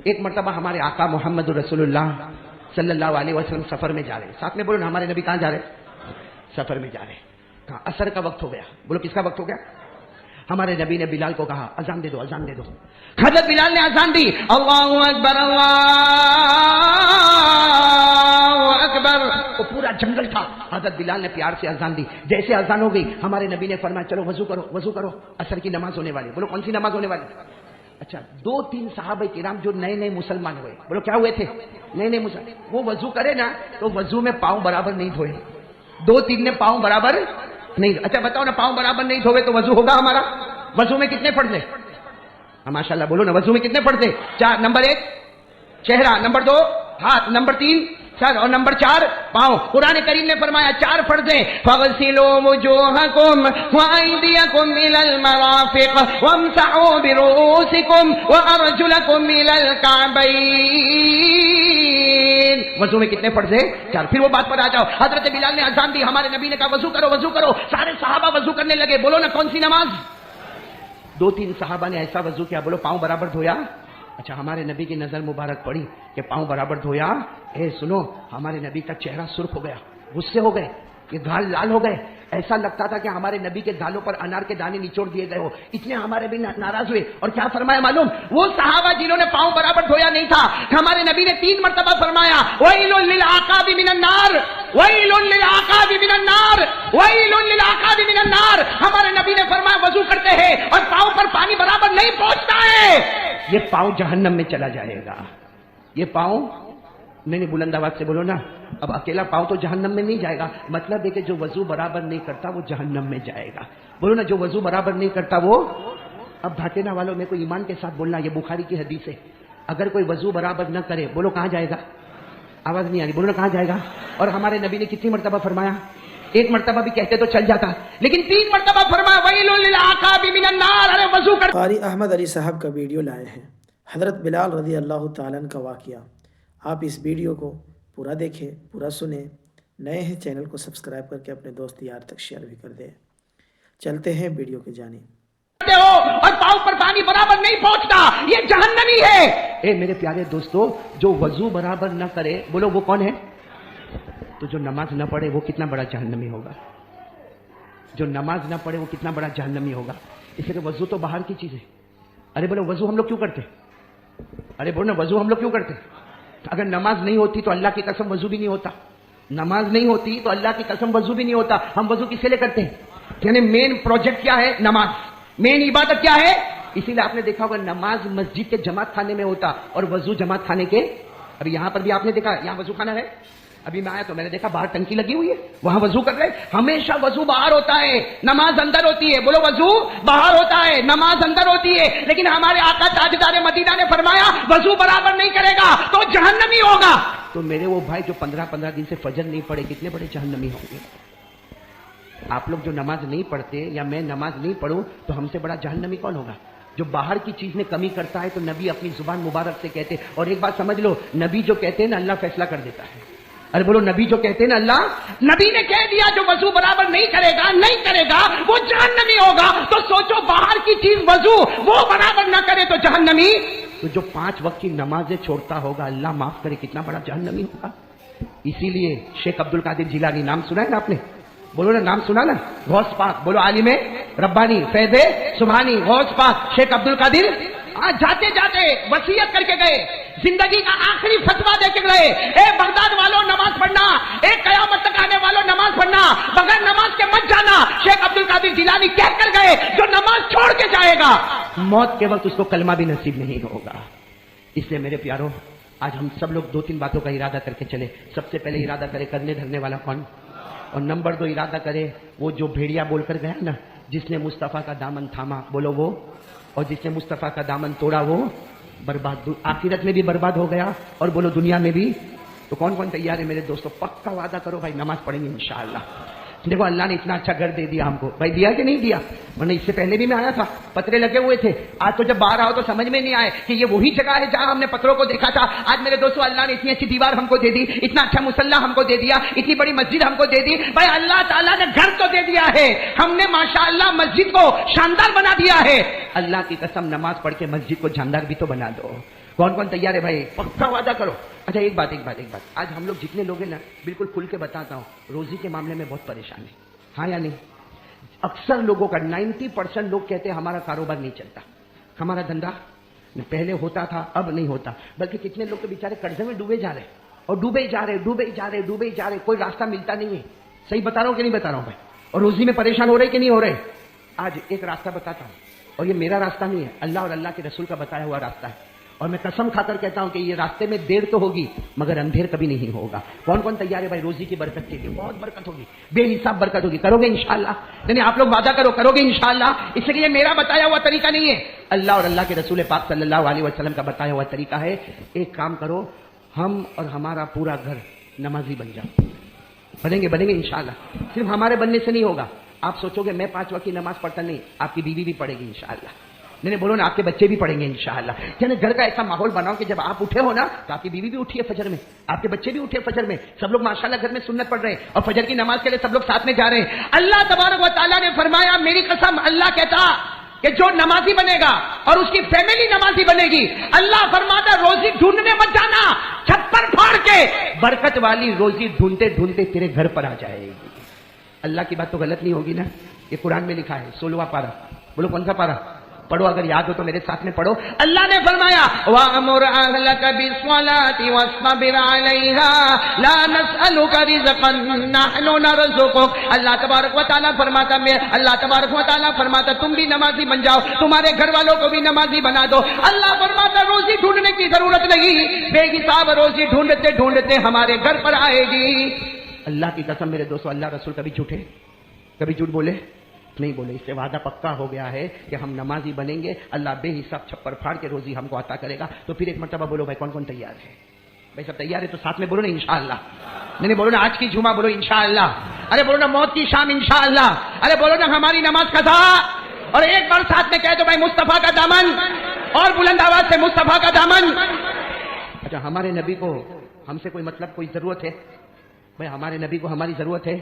ایک مرتبہ ہمارے آقا محمد رسول اللہ صلی اللہ علیہ وسلم سفر میں جا رہے ہیں. ساتھ میں بولو نا, ہمارے نبی کہاں جا رہے ہیں؟ سفر میں جا رہے ہیں. کہاں؟ عصر کا وقت ہو گیا. بولو کس کا وقت ہو گیا؟ ہمارے نبی نے بلال کو کہا اذان دے دو, اذان دے دو. حضرت بلال نے اذان دی, اللہ اکبر اللہ اکبر. وہ پورا جنگل تھا. حضرت بلال نے پیار سے اذان دی. جیسے اذان ہو گئی ہمارے نبی نے فرمایا چلو وضو کرو, وضو کرو, عصر کی نماز ہونے والی. بولو کون سی نماز ہونے والی؟ اچھا, 2-3 صحابہ کرام جو نئے نئے مسلمان ہوئے, بولو کیا ہوئے تھے؟ نئے نئے مسلمان. وہ وضو کرے نا تو وضو میں پاؤں برابر نہیں دھوئے. 2-3 نے پاؤں برابر نہیں. اچھا بتاؤ نا, پاؤں برابر نہیں دھوئے تو وضو ہوگا ہمارا؟ وضو میں کتنے فرض ہیں؟ ماشاء اللہ بولو نا, وضو میں کتنے فرض ہیں؟ 4. نمبر 1 چہرہ, نمبر 2 ہاتھ, نمبر 3 سر, اور نمبر 4 پاؤں. قرآن کریم نے فرمایا 4 فرض ہیں. فَغْسِلُوا وُجُوهَكُمْ وَأَيْدِيَكُمْ إِلَى الْمَرَافِقِ وَامْسَحُوا بِرُؤُوسِكُمْ وَأَرْجُلَكُمْ إِلَى الْكَعْبَيْنِ. وضو میں کتنے فرض ہیں؟ 4. پھر وہ بات پر آ جاؤ. حضرت بلال نے اذان دی, ہمارے نبی نے کہا وضو کرو, وضو کرو. سارے صحابہ وضو کرنے لگے. بولو نا کون سی نماز؟ 2-3 صحابہ نے ایسا وضو کیا, بولو پاؤں برابر دھویا. اچھا, ہمارے نبی کی نظر مبارک پڑی کہ پاؤں برابر دھویا. اے سنو, ہمارے نبی کا چہرہ سرخ ہو گیا, غصے ہو گئے, یہ گال لال ہو گئے. ایسا لگتا تھا کہ ہمارے نبی کے گالوں پر انار کے دانے نچوڑ دیے گئے ہو. اتنے ہمارے بھی ناراض ہوئے. اور کیا فرمایا معلوم؟ وہ صحابہ جنہوں نے پاؤں برابر دھویا نہیں تھا, ہمارے نبی نے 3 مرتبہ فرمایا وَيْلٌ لِلْعَقَابِ مِنَ النَّارِ وَيْلٌ لِلْعَقَابِ مِنَ النَّارِ وَيْلٌ لِلْعَقَابِ مِنَ النَّارِ. ہمارے نبی نے فرمایا وضو کرتے ہیں اور پاؤں پر پانی برابر نہیں پہنچتا ہے, یہ پاؤں جہنم میں چلا جائے گا. یہ پاؤں نہیں, بلند آواز سے بولو نا. اب اکیلا پاؤں تو جہنم میں نہیں جائے گا, مطلب ہے کہ جو وضو برابر نہیں کرتا وہ جہنم میں جائے گا. بولو نا, جو وضو برابر نہیں کرتا وہ. اب بھاٹینا والوں میں کوئی ایمان کے ساتھ بولنا, یہ بخاری کی حدیث ہے. اگر کوئی وضو برابر نہ کرے, بولو کہاں جائے گا؟ آواز نہیں آ رہی, بولو نا کہاں جائے گا؟ اور ہمارے نبی نے کتنی مرتبہ فرمایا؟ 1 مرتبہ بھی کہتے تو چل جاتا, لیکن 3 مرتبہ فرمایا وَيْلٌ لِلْعَقَابِ مِنَ النَّارِ. ارے وضو کر. قاری احمد علی صاحب کا ویڈیو لائے ہیں, حضرت بلال رضی اللہ تعالیٰ عنہ کا واقعہ. آپ اس ویڈیو کو پورا دیکھیں, پورا سنیں. نئے ہیں چینل کو سبسکرائب کر کے اپنے دوست یار تک شیئر بھی کر دیں. چلتے ہیں ویڈیو کی جانب. اور پاؤں پر پانی برابر نہیں پہنچتا, یہ جہنمی ہے. اے میرے پیارے دوستو, جو وضو برابر نہ کرے, بولو وہ کون ہے؟ تو جو نماز نہ پڑھے وہ کتنا بڑا جہنمی ہوگا. جو نماز نہ پڑھے وہ کتنا بڑا جہنمی ہوگا. اس لیے وضو تو باہر کی چیز ہے. ارے بولو وضو ہم لوگ کیوں کرتے؟ ارے بولو نا, وضو ہم لوگ کیوں کرتے؟ اگر نماز نہیں ہوتی تو اللہ کی قسم وضو بھی نہیں ہوتا. نماز نہیں ہوتی تو اللہ کی قسم وضو بھی نہیں ہوتا. ہم وضو کس لیے کرتے ہیں؟ یعنی مین پروجیکٹ کیا ہے؟ نماز. مین عبادت کیا ہے؟ اسی لیے آپ نے دیکھا ہوگا نماز مسجد کے جماعت خانے میں ہوتا اور وضو جماعت خانے کے. ابھی یہاں پر بھی آپ نے دیکھا, یہاں وضو خانہ ہے. ابھی میں آیا تو میں نے دیکھا باہر ٹنکی لگی ہوئی ہے, وہاں وضو کر رہے. ہمیشہ وضو باہر ہوتا ہے, نماز اندر ہوتی ہے. بولو وضو باہر ہوتا ہے, نماز اندر ہوتی ہے. لیکن ہمارے آقا تاجدار مدینہ نے فرمایا وضو برابر نہیں کرے گا تو جہنمی ہوگا. تو میرے وہ بھائی جو 15 دن سے فجر نہیں پڑھے, کتنے بڑے جہنمی ہوں گے. آپ لوگ جو نماز نہیں پڑھتے یا میں نماز نہیں پڑھوں تو ہم سے بڑا جہنمی کون ہوگا؟ جو باہر کی چیز میں کمی کرتا ہے تو نبی اپنی زبان مبارک سے کہتے. اور ایک بات سمجھ لو, نبی جو کہتے ہیں نا اللہ فیصلہ کر دیتا ہے. ارے بولو, نبی جو کہتے ہیں نا اللہ, نبی نے کہہ دیا جو وضو برابر نہیں کرے گا وہ جہنمی ہوگا. تو سوچو باہر کی چیز وضو وہ برابر نہ کرے تو جہنمی. تو جو 5 وقت کی نمازیں چھوڑتا ہوگا اللہ معاف کرے کتنا بڑا جہنمی ہوگا. اسی لیے شیخ عبد القادر جیلانی, نام سنا ہے نا آپ نے؟ بولو نا نام سنا نا. غوث پاک, بولو عالم ربانی فیض سبحانی غوث پاک شیخ عبد القادر. جاتے جاتے وصیت کر کے گئے, زندگی کا آخری فتویٰ دے کے گئے, اے بغداد والوں نماز پڑھنا, اے قیامت تک آنے والوں نماز پڑھنا, بغیر نماز کے مت جانا. شیخ عبد القادر جیلانی کہہ کر گئے جو نماز چھوڑ کے جائے گا موت کے وقت اس کو کلمہ بھی نصیب نہیں ہوگا. اس لیے میرے پیاروں, آج ہم سب لوگ 2-3 باتوں کا ارادہ کر کے چلے. سب سے پہلے ارادہ کرے کرنے دھرنے والا کون, اور نمبر 2 ارادہ کرے وہ جو بھیڑیا بول کر گیا نا, جس نے مصطفیٰ کا دامن تھاما, بولو وہ, اور جس نے مصطفیٰ کا دامن توڑا وہ برباد, آخرت میں بھی برباد ہو گیا اور بولو دنیا میں بھی. تو کون کون تیار ہے میرے دوستوں؟ پکا وعدہ کرو بھائی نماز پڑھیں گے انشاءاللہ. دیکھو اللہ نے اتنا اچھا گھر دے دیا ہم کو, بھائی دیا کہ نہیں دیا؟ ورنہ اس سے پہلے بھی میں آیا تھا, پترے لگے ہوئے تھے. آج تو جب باہر آؤ تو سمجھ میں نہیں آئے کہ یہ وہی جگہ ہے جہاں ہم نے پتھروں کو دیکھا تھا. آج میرے دوستوں اللہ نے اتنی اچھی دیوار ہم کو دے دی, اتنا اچھا مسلح ہم کو دے دیا, اتنی بڑی مسجد ہم کو دے دی. بھائی اللہ تعالیٰ نے گھر تو دے دیا ہے, ہم نے ماشاءاللہ مسجد کو شاندار بنا دیا ہے. اللہ کی قسم نماز پڑھ کے مسجد کو شاندار بھی تو بنا دو. کون کون تیار ہے بھائی؟ پکا وعدہ کرو. اچھا ایک بات آج ہم لوگ جتنے لوگ ہیں نا بالکل کھل کے بتاتا ہوں, روزی کے معاملے میں بہت پریشان ہیں. ہاں یا نہیں؟ اکثر لوگوں کا 90% لوگ کہتے ہیں ہمارا کاروبار نہیں چلتا, ہمارا دھندا پہلے ہوتا تھا اب نہیں ہوتا. بلکہ کتنے لوگ کے بیچارے قرضے میں ڈوبے جا رہے اور ڈوبے جا رہے, کوئی راستہ ملتا نہیں ہے. صحیح بتا رہا ہوں کہ نہیں بتا رہا ہوں بھائی؟ اور روزی میں پریشان ہو رہے کہ نہیں ہو رہے؟ آج ایک راستہ بتاتا ہوں, اور یہ میرا راستہ نہیں ہے, اللہ اور اللہ کے رسول کا بتایا ہوا راستہ ہے. اور میں قسم کھا کر کہتا ہوں کہ یہ راستے میں دیر تو ہوگی مگر اندھیر کبھی نہیں ہوگا. کون کون تیار ہے بھائی روزی کی برکت کے لیے؟ بہت برکت ہوگی, بے حساب برکت ہوگی. کرو گے انشاءاللہ؟ نہیں آپ لوگ وعدہ کرو گے انشاءاللہ. اس لیے یہ میرا بتایا ہوا طریقہ نہیں ہے, اللہ اور اللہ کے رسول پاک صلی اللہ علیہ وسلم کا بتایا ہوا طریقہ ہے. ایک کام کرو, ہم اور ہمارا پورا گھر نمازی بن جاؤ. بنیں گے انشاءاللہ. صرف ہمارے بننے سے نہیں ہوگا. آپ سوچو گے میں 5 وقت کی نماز پڑھتا نہیں, آپ کی بیوی بھی پڑھے گی انشاءاللہ. نہیں بولو نا, آپ کے بچے بھی پڑھیں گے انشاءاللہ. یعنی گھر کا ایسا ماحول بناؤ کہ جب آپ اٹھے ہو نا تو آپ کی بیوی بھی اٹھی ہے فجر میں, آپ کے بچے بھی اٹھے فجر میں, سب لوگ ماشاءاللہ گھر میں سنت پڑھ رہے ہیں اور فجر کی نماز کے لیے سب لوگ ساتھ میں جا رہے ہیں. اللہ تبارک و تعالیٰ نے فرمایا, میری قسم, اللہ کہتا کہ جو نمازی بنے گا اور اس کی فیملی نمازی بنے گی, اللہ فرماتا روزی ڈھونڈنے مت جانا, چھپر پھاڑ کے برکت والی روزی ڈھونڈتے ڈھونڈتے تیرے گھر پر آ جائے گی. اللہ کی بات تو غلط نہیں ہوگی نا؟ یہ قرآن میں لکھا ہے 16واں پارہ. بولو کون سا پارہ؟ پڑھو, اگر یاد ہو تو میرے ساتھ میں پڑھو. اللہ نے فرمایا وَأَمُرْ أَهْلَكَ بِالصَّلَاةِ وَاصْطَبِرْ عَلَيْهَا لَا نَسْأَلُكَ رِزْقًا نَحْنُ نَرْزُقُكَ. اللہ تبارک و تعالیٰ فرماتا تم بھی نمازی بن جاؤ, تمہارے گھر والوں کو بھی نمازی بنا دو. اللہ فرماتا روزی ڈھونڈنے کی ضرورت نہیں, بے حساب روزی ڈھونڈتے ڈھونڈتے ہمارے گھر پر آئے گی. اللہ کی قسم میرے دوستو, اللہ رسول کبھی جھوٹ بولے نہیں بولے. اس سے وعدہ پکا ہو گیا ہے کہ ہم نمازی بنیں گے, اللہ بے حساب چھپر پھاڑ کے روزی ہم کو عطا کرے گا. تو پھر ایک مرتبہ بولو بھائی, کون کون تیار ہے بھائی؟ سب تیار ہے تو ساتھ میں بولو نا انشاءاللہ. نہیں بولو نا آج کی جمعہ, بولو انشاءاللہ. ارے بولو نا موت کی شام انشاءاللہ. ارے بولو نا ہماری نماز قضا. اور ایک بار ساتھ میں کہہ دو بھائی مصطفیٰ کا دامن, اور بلند آواز سے مصطفیٰ کا دامن. اچھا ہمارے نبی کو ہم سے کوئی مطلب کوئی ضرورت ہے بھائی؟ ہمارے نبی کو ہماری ضرورت ہے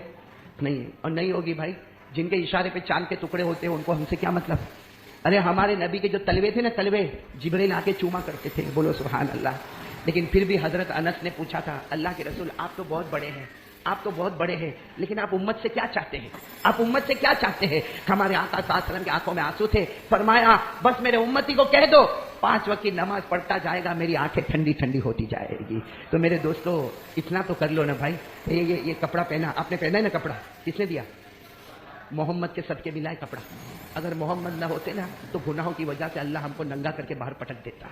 نہیں, اور نہیں ہوگی بھائی. جن کے اشارے پہ چاند کے ٹکڑے ہوتے ہیں ان کو ہم سے کیا مطلب؟ ارے ہمارے نبی کے جو تلوے تھے نا, تلوے جبریل آ کے چوما کرتے تھے. بولو سبحان اللہ. لیکن پھر بھی حضرت انس نے پوچھا تھا, اللہ کے رسول آپ تو بہت بڑے ہیں, لیکن آپ امت سے کیا چاہتے ہیں؟ ہمارے آقا صلی اللہ علیہ وسلم کی آنکھوں میں آنسو تھے. فرمایا بس میرے امتی کو کہہ دو 5 وقت کی نماز پڑھتا جائے گا, میری آنکھیں ٹھنڈی ٹھنڈی ہوتی جائے گی. تو میرے دوستو اتنا تو کر لو نا بھائی. یہ کپڑا پہنا, آپ نے پہنا ہے نا کپڑا, کس نے دیا؟ محمد کے صدقے ملا ہے کپڑا. اگر محمد نہ ہوتے نا تو گناہوں کی وجہ سے اللہ ہم کو ننگا کر کے باہر پٹک دیتا.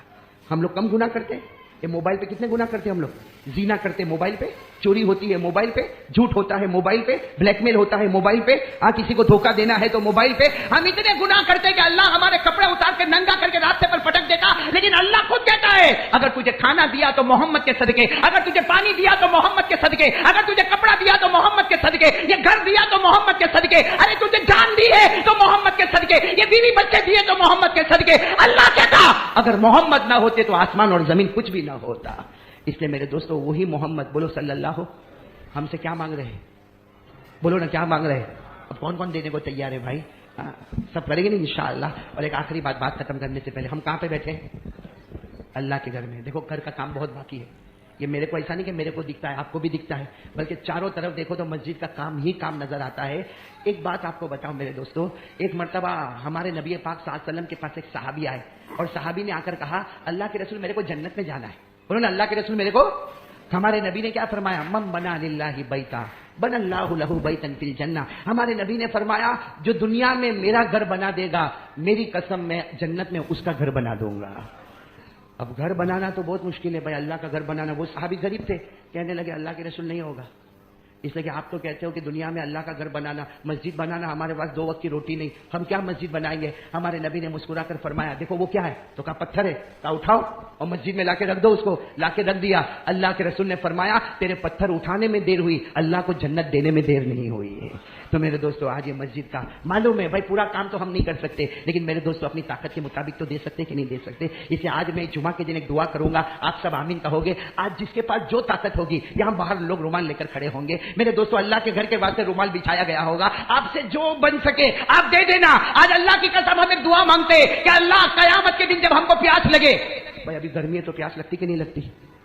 ہم لوگ کم گناہ کرتے ہیں. یہ موبائل پہ کتنے گناہ کرتے ہیں ہم لوگ؟ زنا کرتے موبائل پہ, چوری ہوتی ہے موبائل پہ, جھوٹ ہوتا ہے موبائل پہ, بلیک میل ہوتا ہے موبائل پہ, کسی کو دھوکہ دینا ہے تو موبائل پہ. ہم اتنے گناہ کرتے ہیں کہ اللہ ہمارے کپڑے اتار کے ننگا کر کے راستے پر پٹک دیتا. لیکن اللہ خود کہتا ہے اگر تجھے کھانا دیا تو محمد کے صدقے, اگر تجھے پانی دیا تو محمد کے صدقے, اگر تجھے کپڑا دیا تو محمد کے صدقے, یہ گھر دیا تو محمد کے صدقے, ارے تجھے جان دی ہے تو محمد کے صدقے, یہ بیوی بچے دیے تو محمد کے صدقے. اللہ کہتا اگر محمد نہ ہوتے تو آسمان اور زمین کچھ بھی نہ ہوتا. اس لیے میرے دوستو وہی محمد, بولو صلی اللہ ہو, ہم سے کیا مانگ رہے ہیں؟ بولو نا کیا مانگ رہے ہیں؟ اب کون کون دینے کو تیار ہے بھائی؟ سب کریں گے نا انشاءاللہ. اور ایک آخری بات ختم کرنے سے پہلے, ہم کہاں پہ بیٹھے ہیں؟ اللہ کے گھر میں. دیکھو گھر کا کام بہت باقی ہے. یہ میرے کو ایسا نہیں کہ میرے کو دکھتا ہے آپ کو بھی دکھتا ہے, بلکہ چاروں طرف دیکھو تو مسجد کا کام ہی کام نظر آتا ہے. ایک بات آپ کو بتاؤں میرے دوستو, ایک مرتبہ ہمارے نبی پاک صلی اللہ علیہ وسلم کے پاس ایک صحابی آئے, اور صحابی نے آ کر کہا اللہ کے رسول میرے کو جنت میں جانا ہے. بولو نا اللہ کے رسول میرے کو. ہمارے نبی نے کیا فرمایا؟ من بنا للہ بیتا بن اللہ لہ بیتا فی الجنہ. ہمارے نبی نے فرمایا جو دنیا میں میرا گھر بنا دے گا, میری قسم میں جنت میں اس کا گھر بنا دوں گا. اب گھر بنانا تو بہت مشکل ہے بھائی, اللہ کا گھر بنانا. وہ صحابی غریب تھے, کہنے لگے اللہ کے رسول نہیں ہوگا. اس لیے کہ آپ تو کہتے ہو کہ دنیا میں اللہ کا گھر بنانا, مسجد بنانا, ہمارے پاس 2 وقت کی روٹی نہیں, ہم کیا مسجد بنائیں گے؟ ہمارے نبی نے مسکرا کر فرمایا دیکھو وہ کیا ہے؟ تو کہا پتھر ہے. کہا اٹھاؤ اور مسجد میں لا کے رکھ دو. اس کو لا کے رکھ دیا. اللہ کے رسول نے فرمایا تیرے پتھر اٹھانے میں دیر ہوئی, اللہ کو جنت دینے میں دیر نہیں ہوئی ہے. تو میرے دوستو آج یہ مسجد کا معلوم ہے بھائی پورا کام تو ہم نہیں کر سکتے, لیکن میرے دوستو اپنی طاقت کے مطابق تو دے سکتے کہ نہیں دے سکتے. اسے آج میں جمعہ کے دن ایک دعا کروں گا, آپ سب آمین کہو گے. آج جس کے پاس جو طاقت ہوگی, یہاں باہر لوگ رومال لے کر کھڑے ہوں گے. میرے دوستو اللہ کے گھر کے واسطے رومال بچھایا گیا ہوگا, آپ سے جو بن سکے آپ دے دینا. آج اللہ کی قسم ہم ایک دعا مانگتے کہ اللہ قیامت کے دن جب ہم کو پیاس لگے, بھائی ابھی گرمی ہے تو پیاس لگتی کہ نہیں لگتی؟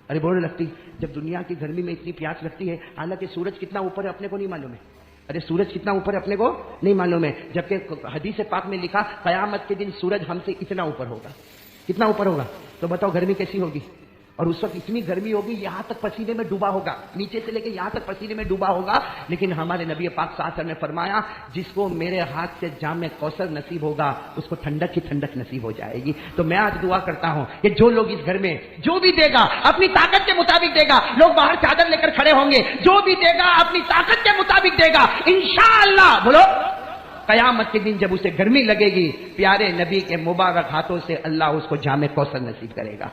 ارے بولو لگتی. جب دنیا کی گرمی میں اتنی پیاس لگتی ہے، حالانکہ سورج کتنا اوپر ہے اپنے کو نہیں معلوم ہے. ارے سورج کتنا اوپر ہے اپنے کو نہیں معلوم ہے، جبکہ حدیث پاک میں لکھا قیامت کے دن سورج ہم سے اتنا اوپر ہوگا. کتنا اوپر ہوگا؟ تو بتاؤ گرمی کیسی ہوگی. اور اس وقت اتنی گرمی ہوگی یہاں تک پسینے میں ڈوبا ہوگا، نیچے سے لے کے یہاں تک پسینے میں ڈوبا ہوگا. لیکن ہمارے نبی پاک صلی اللہ علیہ وسلم نے فرمایا جس کو میرے ہاتھ سے جام کوثر نصیب ہوگا اس کو ٹھنڈک کی ٹھنڈک نصیب ہو جائے گی. تو میں آج دعا کرتا ہوں کہ جو لوگ اس گھر میں جو بھی دے گا اپنی طاقت کے مطابق دے گا. لوگ باہر چادر لے کر کھڑے ہوں گے، جو بھی دے گا اپنی طاقت کے مطابق دے گا. انشاءاللہ بولو قیامت کے دن جب اسے گرمی لگے گی پیارے نبی کے مبارک ہاتھوں سے اللہ اس کو جام کوثر نصیب کرے گا.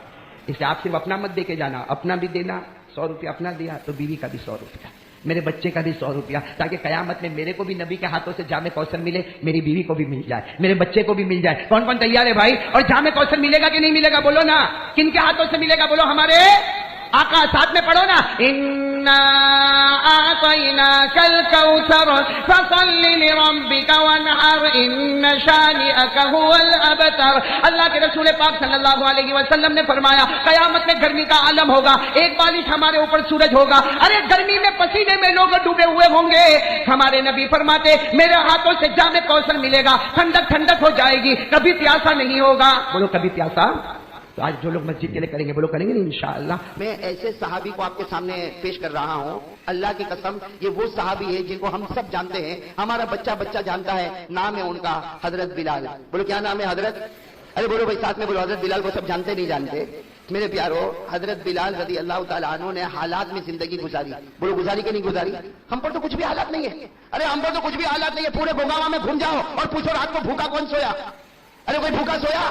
اس سے آپ صرف اپنا مت دے کے جانا، اپنا بھی دینا. 100 روپیہ اپنا دیا تو بیوی کا بھی 100 روپیہ، میرے بچے کا بھی 100 روپیہ، تاکہ قیامت میں میرے کو بھی نبی کے ہاتھوں سے جام کوثر ملے، میری بیوی کو بھی مل جائے، میرے بچے کو بھی مل جائے. کون کون تیار ہے بھائی؟ اور جام کوثر ملے گا کہ نہیں ملے گا بولو نا. کن کے ہاتھوں سے ملے گا بولو؟ ہمارے آقا. ساتھ میں پڑھو نا، انا اعطیناک الکوثر فصل لربک وانحر ان شانئک هو الابتر. اللہ کے رسول پاک صلی اللہ علیہ وسلم نے فرمایا قیامت میں گرمی کا عالم ہوگا، ایک بالش ہمارے اوپر سورج ہوگا. ارے گرمی میں پسینے میں لوگ ڈوبے ہوئے ہوں گے. ہمارے نبی فرماتے میرے ہاتھوں سے جام کوثر ملے گا، ٹھنڈک ٹھنڈک ہو جائے گی، کبھی پیاسا نہیں ہوگا. بولو کبھی پیاسا. تو آج جو لوگ مسجد کے لیے کریں گے بولو کریں گے نہیں انشاءاللہ. میں ایسے صحابی کو آپ کے سامنے پیش کر رہا ہوں، اللہ کی قسم یہ وہ صحابی ہے جن کو ہم سب جانتے ہیں، ہمارا بچہ جانتا ہے. نام ہے ان کا حضرت بلال. بولو کیا نام ہے؟ حضرت. ارے بولو بھائی ساتھ میں بولو. حضرت بلال کو سب جانتے نہیں جانتے؟ میرے پیارو حضرت بلال رضی اللہ تعالیٰ عنہ نے حالات میں زندگی گزاری. بولو گزاری کہ نہیں گزاری؟ ہم پر تو کچھ بھی حالات نہیں ہے. ارے ہم پر تو کچھ بھی حالات نہیں ہے. پورے گوگاوا میں گھوم جاؤ اور پوچھو رات کو بھوکا کون سویا؟ ارے کوئی بھوکا سویا؟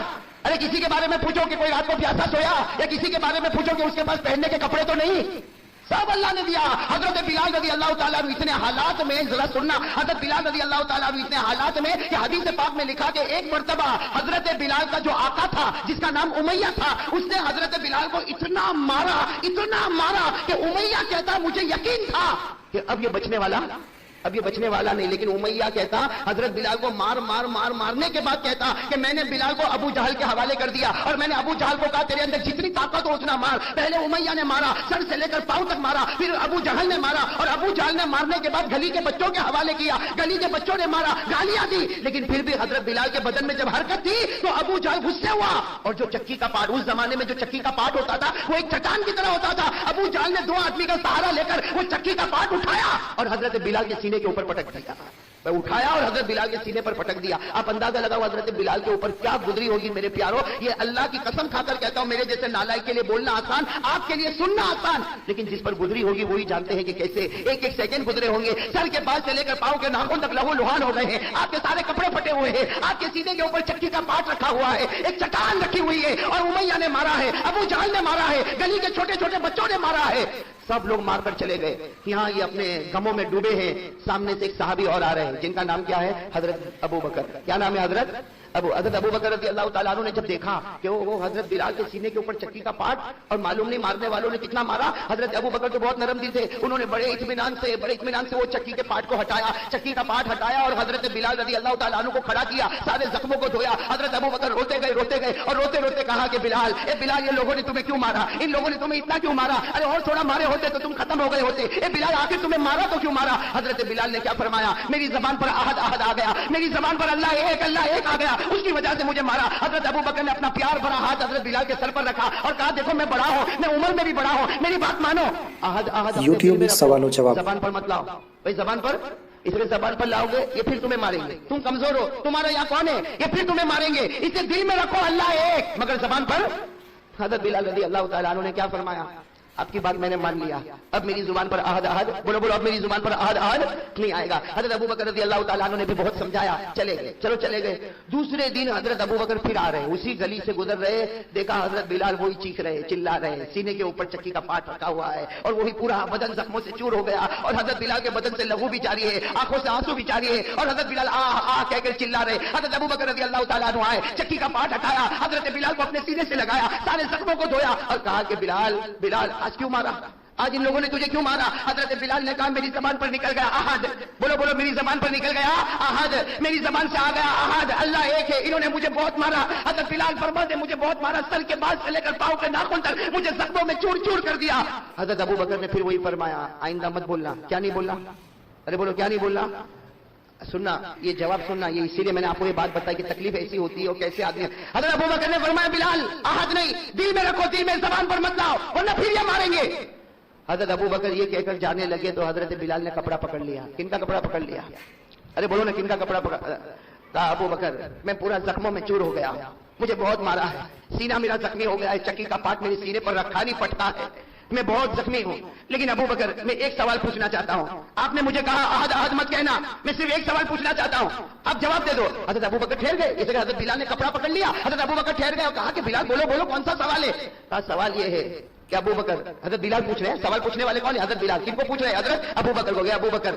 ارے کسی کے بارے میں پوچھو کہ کوئی رات کو پیاسا سویا؟ یا کسی کے بارے میں پوچھو کہ اس کے پاس پہننے کے کپڑے تو نہیں؟ سب اللہ نے دیا. حضرت بلال رضی اللہ تعالیٰ عنہ اتنے حالات میں، ذرا سننا، حضرت بلال رضی اللہ تعالیٰ عنہ اتنے حالات میں کہ حدیث پاک میں لکھا کہ ایک مرتبہ حضرت بلال کا جو آقا تھا جس کا نام امیہ تھا، اس نے حضرت بلال کو اتنا مارا کہ امیہ کہتا مجھے یقین تھا کہ اب یہ بچنے والا نہیں. لیکن امیہ کہتا حضرت بلال کو مارنے کے بعد کہتا کہ میں نے بلال کو ابو جہل کے حوالے کر دیا اور میں نے ابو جہل کو کہا تیرے اندر جتنی طاقت ہو اتنا مار. پہلے امیہ نے مارا، سر سے لے کر پاؤں تک مارا، پھر ابو جہل نے مارا اور ابو جہل نے مارنے کے بعد گلی کے بچوں کے حوالے کیا، گلی کے بچوں نے مارا، گالیاں دی. لیکن پھر بھی حضرت بلال کے بدن میں جب حرکت تھی تو ابو جہل غصے ہوا اور جو چکی کا پاٹ، اس زمانے میں جو چکی کا پاٹ ہوتا تھا وہ ایک چٹان کی طرح ہوتا تھا. ابو جہل نے 2 آدمی کا سہارا لے کر وہ چکی کا پاٹ اٹھایا اور حضرت بلال کے سینے کے اوپر پٹک دیا. اٹھایا اور حضرت بلال کے سینے پر پٹک دیا. آپ اندازہ لگاؤ حضرت بلال کے اوپر کیا گزری ہوگی میرے پیارو. یہ اللہ کی قسم کھا کر کہتا ہوں، میرے جیسے نالائق کے لیے بولنا آسان، آپ کے لیے سننا آسان، لیکن جس پر گزری ہوگی وہی جانتے ہیں کہ کیسے ایک سیکنڈ گزرے ہوں گے. سر کے بال سے لے کر پاؤں کے ناخن تک لہو لہان ہو گئے ہیں، آپ کے سارے کپڑے پھٹے ہوئے ہیں، آپ کے سینے کے اوپر چکی کا پاٹ رکھا ہوا ہے، ایک چٹان رکھی ہوئی ہے اور امیہ نے مارا ہے، ابو جہل نے مارا ہے، گلی کے چھوٹے چھوٹے بچوں نے مارا ہے. سب لوگ مار کر چلے گئے. یہاں یہ اپنے غموں میں ڈوبے ہیں. سامنے سے ایک صحابی اور آ رہے ہیں جن کا نام کیا ہے؟ حضرت ابو بکر. کیا نام ہے؟ حضرت ابو بکر رضی اللہ تعالیٰ عنہ نے جب دیکھا کہ وہ حضرت بلال کے سینے کے اوپر چکی کا پاٹ اور معلوم نہیں مارنے والوں نے کتنا مارا. حضرت ابو بکر تو بہت نرم دل تھے، انہوں نے بڑے اطمینان سے وہ چکی کے پاٹ کو ہٹایا، چکی کا پاٹ ہٹایا اور حضرت بلال رضی اللہ تعالیٰ عنہ کو کھڑا کیا، سارے زخموں کو دھویا. حضرت ابو بکر روتے گئے اور روتے کہا کہ بلال یہ لوگوں نے تمہیں کیوں مارا؟ ان لوگوں نے تمہیں اتنا کیوں مارا؟ ارے اور تھوڑا مارے ہوتے تو تم ختم ہو گئے ہوتے. بلال آخر تمہیں مارا تو کیوں مارا؟ حضرت بلال نے کیا فرمایا؟ میری زبان پر احد آ گیا، میری زبان پر اللہ ایک آ گیا، اس کی وجہ سے مجھے مارا. حضرت ابو بکر نے اپنا پیار بھرا ہاتھ حضرت بلال کے سر پر رکھا اور کہا دیکھو میں بڑا ہوں، میں عمر میں بھی بڑا ہوں، میری بات مانو. احد یوٹیوب میں سوال و جواب. زبان پر مت لاؤ بھائی، زبان پر اس لیے زبان پر لاؤ گے یہ پھر تمہیں ماریں گے. تم کمزور ہو، تمہارا یہاں کون ہے؟ یہ پھر تمہیں ماریں گے. اسے دل میں رکھو اللہ ایک، مگر زبان پر. حضرت بلال رضی اللہ تعالیٰ عنہ نے کیا فرمایا؟ آپ کی بات میں نے مان لیا، اب میری زبان پر احد بولو اب میری زبان پر احد نہیں آئے گا. حضرت ابو بکر رضی اللہ تعالیٰ عنہ نے بھی بہت سمجھایا، چلے گئے. دوسرے دن حضرت ابو بکر پھر آ رہے، اسی گلی سے گزر رہے، دیکھا حضرت بلال وہی چیخ رہے، چلا رہے، سینے کے اوپر چکی کا پاٹ رکھا ہوا ہے اور وہی پورا بدن زخموں سے چور ہو گیا اور حضرت بلال کے بدن سے لہو بھی جاری ہے، آنکھوں سے آنسو بھی جاری ہے اور حضرت بلال آ کہہ کر چلا رہے. حضرت ابو بکر رضی اللہ تعالیٰ عنہ آئے، چکی کا پاٹ ہٹایا، حضرت بلال کو اپنے سینے سے لگایا، سارے زخموں کو دھویا اور کہا کہ بلال آج کیوں مارا؟ آج ان لوگوں نے تجھے کیوں مارا؟ حضرت بلال نے کہا میری زبان پر نکل گیا احد. بولو بولو, میری زبان پر نکل گیا احد, میری زبان سے آ گیا احد, اللہ ایک ہے. انہوں نے مجھے بہت مارا. حضرت بلال فرماتے مجھے بہت مارا, سر کے بعد سے لے کر پاؤں کے ناخن تک مجھے زخموں میں چور چور کر دیا. حضرت ابو بکر نے پھر وہی فرمایا آئندہ مت بولنا. کیا نہیں بولنا؟ ارے بولو کیا نہیں بولنا؟ سننا, یہ جواب سننا. یہ اسی لیے میں نے آپ کو یہ بات بتائی کہ تکلیف ایسی ہوتی ہے اور کیسے آدمی. حضرت ابو بکر نے فرمایا بلال احد نہیں, دل میں رکھو, دل میں, زبان پر مت لاؤ ورنہ پھر یہ ماریں گے. حضرت ابو بکر یہ کہہ کر جانے لگے تو حضرت بلال نے کپڑا پکڑ لیا. کن کا کپڑا پکڑ لیا؟ ارے بولو نا, کن کا کپڑا پکڑ؟ کہا ابو بکر میں پورا زخموں میں چور ہو گیا, مجھے بہت مارا ہے, سینہ میرا زخمی ہو گیا ہے, چکی کا پاٹ میرے سینے پر رکھا نہیں پٹتا ہے, میں بہت زخمی ہوں. لیکن ابو بکر میں ایک سوال پوچھنا چاہتا ہوں. آپ نے مجھے کہا احد احد مت کہنا, میں صرف ایک سوال پوچھنا چاہتا ہوں, آپ جواب دے دو. حضرت ابو بکر ٹھہر گئے. اس لیے حضرت بلال نے کپڑا پکڑ لیا. حضرت ابو بکر ٹھہر گئے اور کہا کہ بلال بولو بولو کون سا سوال ہے؟ کہا سوال یہ ہے کہ ابو بکر, حضرت بلال پوچھ رہے ہیں, سوال پوچھنے والے کون ہے؟ حضرت بلال. کن کو پوچھ رہے ہیں؟ حضرت ابو بکر کو. گیا ابو بکر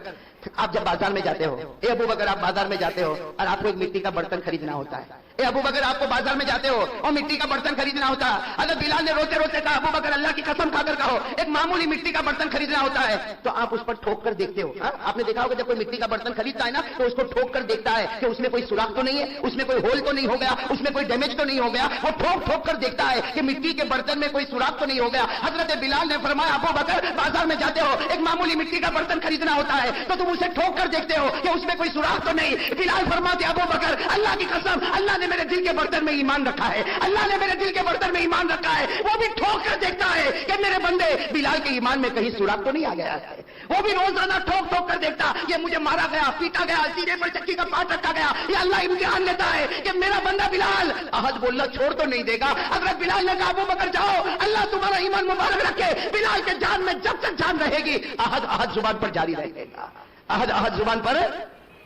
آپ جب بازار میں جاتے ہو, اے ابو بکر آپ بازار میں جاتے ہو اور آپ کو ایک مٹی کا برتن خریدنا ہوتا ہے. اے ابو بکر آپ کو بازار میں جاتے ہو اور مٹی کا برتن خریدنا ہوتا ہے. حضرت بلال نے روتے روتے کہا ابو بکر اللہ کی قسم کھا کر کہو, ایک معمولی مٹی کا برتن خریدنا ہوتا ہے تو آپ اس پر ٹھوک کر دیکھتے ہو. آپ نے دیکھا ہوگا جب کوئی مٹی کا برتن خریدتا ہے نا تو اس کو ٹھوک کر دیکھتا ہے کہ اس میں کوئی سوراخ تو نہیں ہے, اس میں کوئی ہول تو نہیں ہو گیا, اس میں کوئی ڈیمیج تو نہیں ہو گیا. وہ ٹھوک ٹھوک کر دیکھتا ہے کہ مٹی کے برتن میں کوئی سوراخ تو نہیں ہو گیا. حضرت بلال نے فرمایا ابو بکر بازار میں جاتے ہو, ایک معمولی مٹی کا برتن خریدنا ہوتا ہے تو تم اسے ٹھوک کر دیکھتے ہو کہ اس میں کوئی سوراخ تو نہیں. بلال فرماتے ابو بکر اللہ کی قسم اللہ نے میرے دل کے برتن میں ایمان رکھا ہے, اللہ نے میرے دل کے برتن میں ایمان رکھا ہے. وہ بھی ٹھوک کر دیکھتا ہے کہ میرے بندے بلال کے ایمان میں کہیں سوراخ تو نہیں آ گیا ہے. وہ بھی روزانہ ٹھوک ٹھوک کر دیکھتا, یہ مجھے مارا گیا, پیٹا گیا, سینے پر چکی کا پاٹ رکھا گیا, یہ اللہ امتحان لیتا ہے کہ میرا بندہ بلال احد بولنا چھوڑ تو نہیں دے گا. حضرت بلال نے کہا ابو بکر جاؤ, اللہ تمہارا ایمان مبارک رکھے. بلال کے جان میں جب تک جان رہے گی احد احد زبان پر جاری رہے گا, احد احد زبان پر.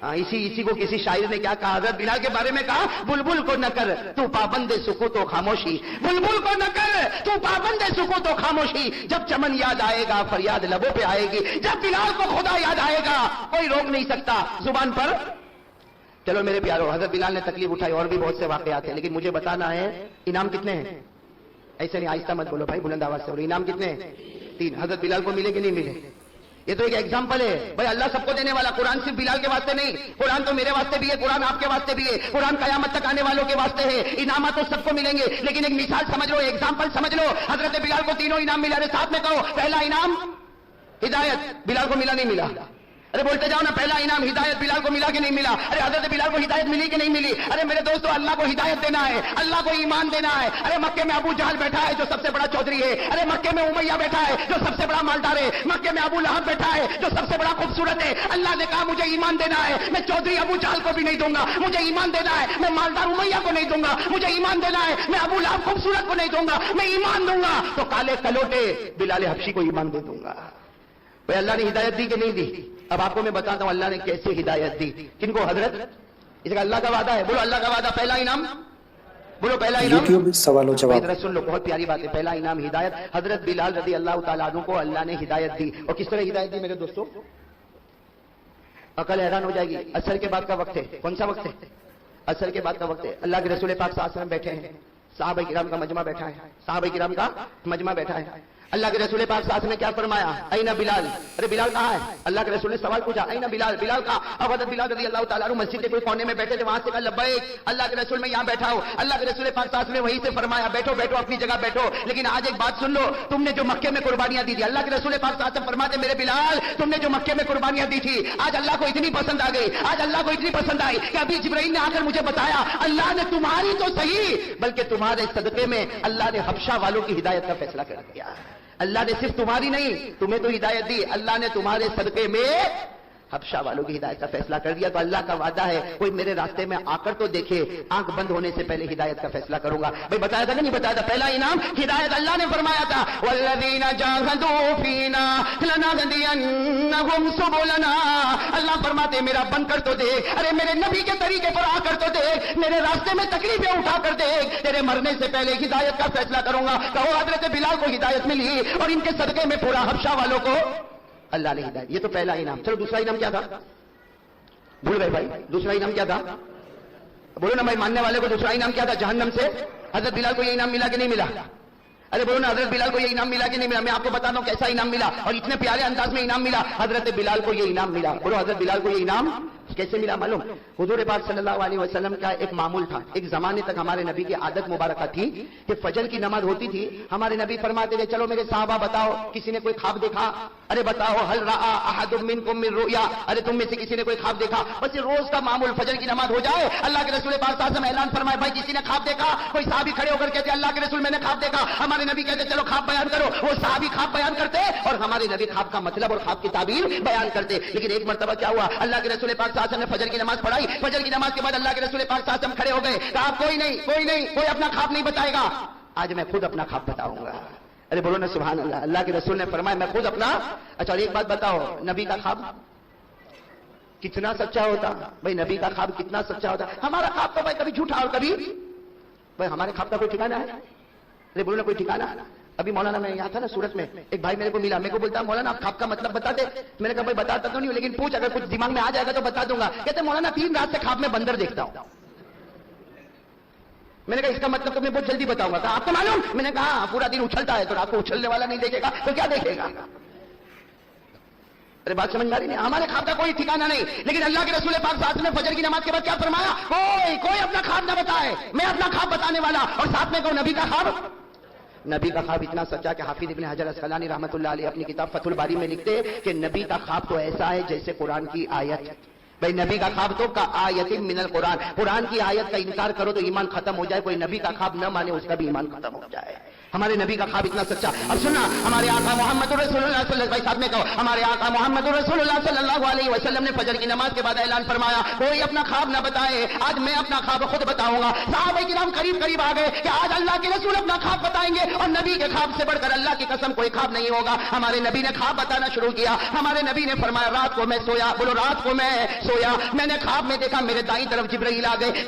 اسی کو کسی شاعر نے کیا کہا حضرت بلال کے بارے میں, کہا بلبل کو نہ کر تو پابند سکوت و خاموشی, بلبل کو نہ کر تو پابند سکوت و خاموشی. جب چمن یاد آئے گا فریاد لبوں پہ آئے گی, جب بلال کو خدا یاد آئے گا کوئی روک نہیں سکتا زبان پر. چلو میرے پیارو, حضرت بلال نے تکلیف اٹھائی, اور بھی بہت سے واقعات ہیں, لیکن مجھے بتانا ہے انعام کتنے ہیں. ایسے نہیں, آہستہ مت بولو بھائی, بلند آواز سے بولو. انعام کتنے ہیں؟ 3. حضرت بلال کو ملے کہ نہیں ملے؟ یہ تو ایک ایگزامپل ہے بھائی, اللہ سب کو دینے والا. قرآن صرف بلال کے واسطے نہیں, قرآن تو میرے واسطے بھی ہے, قرآن آپ کے واسطے بھی ہے, قرآن قیامت تک آنے والوں کے واسطے ہے. انعامات تو سب کو ملیں گے, لیکن ایک مثال سمجھ لو, ایگزامپل سمجھ لو. حضرت بلال کو تینوں انعام ملا. ساتھ میں کہو, پہلا انعام ہدایت. بلال کو ملا نہیں ملا؟ ارے بولتے جاؤ نا, پہلا انعام ہدایت. بلال کو ملا کہ نہیں ملا؟ ارے حضرت بلال کو ہدایت ملی کہ نہیں ملی؟ ارے میرے دوستو, اللہ کو ہدایت دینا ہے, اللہ کو ایمان دینا ہے. ارے مکے میں ابو جہل بیٹھا ہے جو سب سے بڑا چودھری ہے, ارے مکے میں امیہ بیٹھا ہے جو سب سے بڑا مالدار ہے, مکے میں ابو لہب بیٹھا ہے جو سب سے بڑا خوبصورت ہے. اللہ نے کہا مجھے ایمان دینا ہے, میں چودھری ابو جہل کو بھی نہیں دوں گا. مجھے ایمان دینا ہے, میں مالدار امیہ کو نہیں دوں گا. مجھے ایمان دینا ہے, میں ابو لہب خوبصورت کو نہیں دوں گا. میں ایمان دوں گا تو کالے کلوٹے بلال حبشی کو ایمان دے دوں گا. بھائی اللہ نے ہدایت دی کہ نہیں دی؟ اب آپ کو میں بتاتا ہوں اللہ نے کیسے ہدایت دی. کن کو؟ حضرت. اس کا اللہ کا وعدہ ہے, بولو اللہ کا وعدہ. پہلا انعام بولو, پہلا انعام یوٹیوب سوال و جواب. ادھر سن لو, بہت پیاری بات ہے. پہلا انعام ہدایت. حضرت بلال رضی اللہ تعالیٰ عنہ کو اللہ نے ہدایت دی. اور کس طرح ہدایت دی میرے دوستوں؟ عقل حیران ہو جائے گی. عصر کے بعد کا وقت ہے. کون سا وقت ہے؟ عصر کے بعد کا وقت ہے. اللہ کے رسول پاک صلی اللہ علیہ وسلم بیٹھے ہیں, صحابہ کرام کا مجمع بیٹھا ہے, صحابہ کرام کا مجمع بیٹھا ہے. اللہ کے رسول پاک صلی اللہ علیہ وسلم نے کیا فرمایا؟ اینا بلال. ارے بلال کہاں ہے؟ اللہ کے رسول نے سوال پوچھا, اینا بلال. بلال کہا. اب حضرت بلال رضی اللہ تعالیٰ عنہ مسجد کے کوئی کونے میں بیٹھے تھے, وہاں سے کہا لبیک. اللہ کے رسول میں یہاں بیٹھا ہوں. اللہ کے رسول پاک صلی اللہ علیہ وسلم نے وہیں سے فرمایا بیٹھو بیٹھو اپنی جگہ بیٹھو. لیکن آج ایک بات سن لو, تم نے جو مکے میں قربانیاں دی تھی, اللہ کے رسول پاک صلی اللہ علیہ وسلم فرماتے میرے بلال تم نے جو مکے میں قربانیاں دی تھی آج اللہ کو اتنی پسند آ گئی, آج اللہ کو اتنی پسند آئی کہ ابھی جبرائیل نے آ کر مجھے بتایا اللہ نے تمہاری تو صحیح بلکہ تمہارے صدقے میں اللہ نے حبشہ والوں کی ہدایت کا فیصلہ کر دیا. اللہ نے صرف تمہاری نہیں, تمہیں تو ہدایت دی, اللہ نے تمہارے صدقے میں حبشہ والوں کی ہدایت کا فیصلہ کر دیا. تو اللہ کا وعدہ ہے کوئی میرے راستے میں آ کر تو دیکھے, آنکھ بند ہونے سے پہلے ہدایت کا فیصلہ کروں گا. بھائی بتایا تھا کہ نہیں بتایا تھا؟ پہلا انعام ہدایت. اللہ نے فرمایا تھا والذین جاہدوا فینا لنہدینہم سبلنا. اللہ فرماتے میرا بن کر تو دیکھ, ارے میرے نبی کے طریقے پر آ کر تو دیکھ, میرے راستے میں تکلیفیں اٹھا کر دیکھ, تیرے مرنے سے پہلے ہدایت کا فیصلہ کروں گا. کہو حضرت بلال کو ہدایت ملی اور ان کے صدقے میں پورا حبشہ والوں کو اللہ نے ہدایت. یہ تو پہلا انعام. چلو دوسرا انعام کیا تھا؟ بھول گئے بھائی؟ دوسرا انعام کیا تھا؟ بولو نا بھائی, ماننے والے کو دوسرا انعام کیا تھا؟ جہنم سے حضرت بلال کو یہ انعام ملا کہ نہیں ملا؟ ارے بولو نا حضرت بلال کو یہ انعام ملا کہ نہیں ملا؟ میں آپ کو بتا دوں کیسا انعام ملا اور اتنے پیارے انداز میں انعام ملا. حضرت بلال کو یہ انعام ملا. بولو حضرت بلال کو یہ انعام کیسے ملا معلوم؟ حضور پاک صلی اللہ علیہ وسلم کا ایک معمول تھا. ایک زمانے تک ہمارے نبی کی عادت مبارکہ تھی کہ فجر کی نماز ہوتی تھی, ہمارے نبی فرماتے تھے چلو میرے صحابہ بتاؤ کسی نے کوئی خواب دیکھا؟ ارے بتاؤ هل راى احد منكم من رؤيا, ارے تم میں سے کسی نے کوئی خواب دیکھا؟ بس یہ روز کا معمول فجر کی نماز ہو جائے, اللہ کے رسول پاک صلی اللہ علیہ وسلم اعلان فرمائے بھائی کسی نے خواب دیکھا؟ کوئی صحابی کھڑے ہو کر کہتے اللہ کے رسول میں نے خواب دیکھا. ہمارے نبی کہتے چلو خواب بیان کرو. وہ صحابی خواب بیان کرتے اور ہمارے نبی خواب کا مطلب اور خواب کی تعبیر بیان کرتے. لیکن ایک مرتبہ کیا ہوا, اللہ کے رسول پاک صلی اللہ علیہ وسلم نے فجر کی نماز پڑھائی. فجر کی نماز کے بعد اللہ کے رسول پاک صلی اللہ علیہ وسلم کھڑے ہو گئے, کہا کوئی اپنا خواب نہیں بتائے گا, آج میں خود اپنا خواب بتاؤں گا. ارے بولو نا سبحان اللہ. اللہ کے رسول نے فرمایا میں خود اپنا. اچھا ایک بات بتاؤ, نبی کا خواب کتنا سچا ہوتا؟ بھائی نبی کا خواب کتنا سچا ہوتا؟ ہمارا خواب تو بھائی کبھی جھوٹا اور کبھی بھائی ہمارے خواب کا کوئی ٹھکانا ہے؟ ارے بولو نا کوئی ٹھکانا. ابھی مولانا میں یہاں تھا نا سورت میں, ایک بھائی میرے کو ملا, میرے کو بولتا مولانا آپ خواب کا مطلب بتا دے. میں نے کہا بھائی بتاتا تو نہیں لیکن پوچھ, اگر کچھ دماغ میں آ جائے گا تو بتا دوں گا. کہتے مولانا 3 رات سے خواب میں بندر دیکھتا ہوں. میں نے کہا اس کا مطلب تو میں بہت جلدی بتاؤں گا. آپ کو معلوم؟ میں نے کہا پورا دن اچھلتا ہے تو رات کو اچھلنے والا نہیں دیکھے گا تو کیا دیکھے گا؟ ارے بات سمجھ میں آ رہی نہیں؟ ہمارے خواب کا کوئی ٹھکانا نہیں. لیکن اللہ کے رسول پاک صلی اللہ علیہ وسلم نے فجر کی نماز کے بعد کیا فرمایا؟ کوئی اپنا خواب نہ بتائے, میں اپنا خواب بتانے والا. اور ساتھ میں نبی کا خواب, نبی کا خواب اتنا سچا کہ حافظ ابن حجر اسقلانی رحمۃ اللہ علیہ اپنی کتاب فتح الباری میں لکھتے کہ نبی کا خواب تو ایسا ہے جیسے قرآن کی آیت. بھائی نبی کا خواب تو کا آیت من القرآن, قرآن کی آیت کا انکار کرو تو ایمان ختم ہو جائے, کوئی نبی کا خواب نہ مانے اس کا بھی ایمان ختم ہو جائے. ہمارے نبی کا خواب اتنا سچا. اب سننا, ہمارے آقا محمد رسول اللہ صلی اللہ علیہ وسلم, کہو ہمارے آقا محمد رسول اللہ صلی اللہ علیہ وسلم نے فجر کی نماز کے بعد اعلان فرمایا کوئی اپنا خواب نہ بتائے, آج میں اپنا خواب خود بتاؤں گا. صحابہ کرام قریب آ گئے کہ آج اللہ کے رسول اپنا خواب بتائیں گے, اور نبی کے خواب سے بڑھ کر اللہ کی قسم کوئی خواب نہیں ہوگا. ہمارے نبی نے خواب بتانا شروع کیا. ہمارے نبی نے فرمایا رات کو میں سویا, بولو رات کو میں سویا, میں نے خواب میں دیکھا میرے دائیں طرف جبرائیل آ گئے,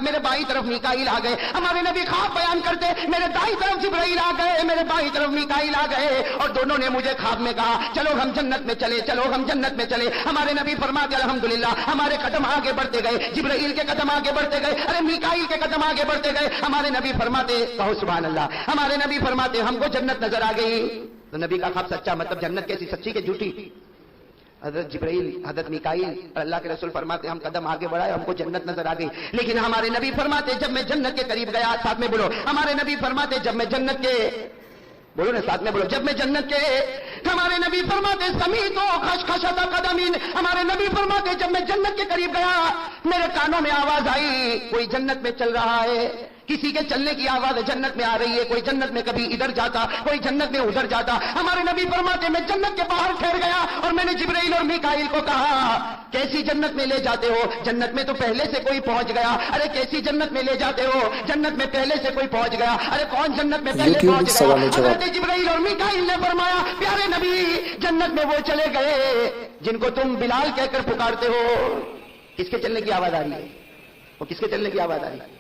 میرے بائیں طرف میکائیل آ گئے. ہمارے نبی خواب بیان کرتے میرے دائیں طرف جبرائیل آ گئے, میرے بائیں طرف میکائیل آ گئے, اور دونوں نے مجھے خواب میں کہا چلو ہم جنت میں چلے, چلو ہم جنت میں چلے. ہمارے نبی فرماتے الحمدللہ ہمارے قدم آگے بڑھتے گئے, جبرائیل کے قدم آگے بڑھتے گئے, ارے میکائیل کے قدم آگے بڑھتے گئے. ہمارے نبی فرماتے, کہو سبحان اللہ, ہمارے نبی فرماتے ہم کو جنت نظر آ گئی. تو نبی کا خواب سچا, مطلب جنت کیسی, سچی کہ جھوٹی؟ حضرت جبرائیل, حضرت میکائیل اور اللہ کے رسول فرماتے ہم قدم آگے بڑھائے, ہم کو جنت نظر آ گئی. لیکن ہمارے نبی فرماتے جب میں جنت کے قریب گیا, ساتھ میں بولو, ہمارے نبی فرماتے جب میں جنت کے, بولو نا ساتھ میں بولو, جب میں جنت کے, ہمارے نبی فرماتے سمیت و خشخشۃ قدمین, ہمارے نبی فرماتے جب میں جنت کے قریب گیا میرے کانوں میں آواز آئی کوئی جنت میں چل رہا ہے, کسی کے چلنے کی آواز جنت میں آ رہی ہے, کوئی جنت میں کبھی ادھر جاتا, کوئی جنت میں ادھر جاتا. ہمارے نبی فرماتے میں جنت کے باہر ٹھہر گیا اور میں نے جبرائیل اور میکائیل کو کہا کیسی جنت میں لے جاتے ہو؟ جنت میں تو پہلے سے کوئی پہنچ گیا. ارے کیسی جنت میں لے جاتے ہو؟ جنت میں پہلے سے کوئی پہنچ گیا. ارے کون جنت میں پہلے پہنچ گیا؟ حضرت جبرائیل اور میکائیل نے فرمایا پیارے نبی جنت میں وہ چلے گئے جن کو تم بلال کہہ کر پکارتے ہو. کس کے چلنے کی آواز آ رہی ہے؟ وہ کس کے چلنے کی آواز آ رہی ہے؟